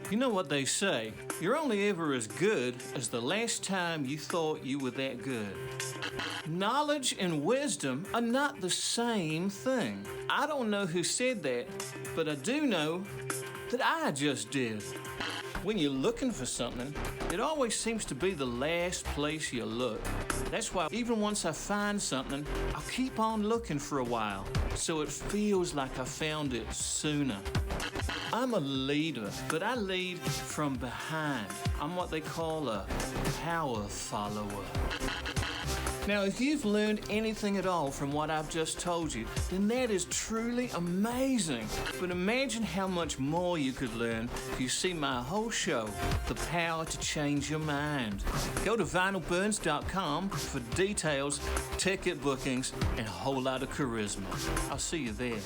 You know what they say, you're only ever as good as the last time you thought you were that good. Knowledge and wisdom are not the same thing. I don't know who said that, but I do know that I just did. When you're looking for something, it always seems to be the last place you look. That's why even once I find something, I'll keep on looking for a while, so it feels like I found it sooner. I'm a leader, but I lead from behind. I'm what they call a power follower. Now, if you've learned anything at all from what I've just told you, then that is truly amazing. But imagine how much more you could learn if you see my whole show, The Power to Change Your Mind. Go to vinylburns.com for details, ticket bookings, and a whole lot of charisma. I'll see you there.